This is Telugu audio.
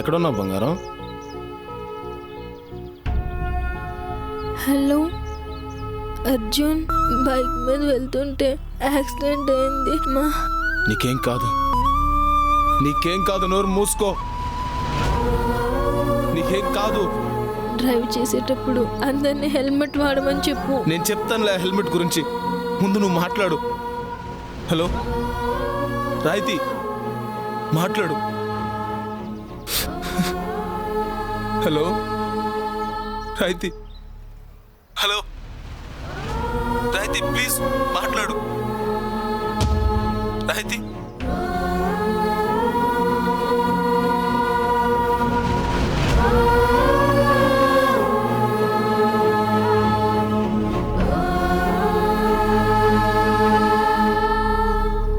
ఎక్కడున్నావు బంగారం? హలో అర్జున్, బైక్ మీద వెళ్తుంటే యాక్సిడెంట్ అయింది నీకేం కాదు, నీకేం కాదు, నోరు మూసుకో. నీకేం కాదు. డ్రైవ్ చేసేటప్పుడు అందరినీ హెల్మెట్ వాడమని చెప్పు. నేను చెప్తానులే హెల్మెట్ గురించి, ముందు నువ్వు మాట్లాడు. హలో రాయితీ, మాట్లాడు. హలో రాయితీ, హలో రాయితీ, ప్లీజ్ మాట్లాడు. రాయితీ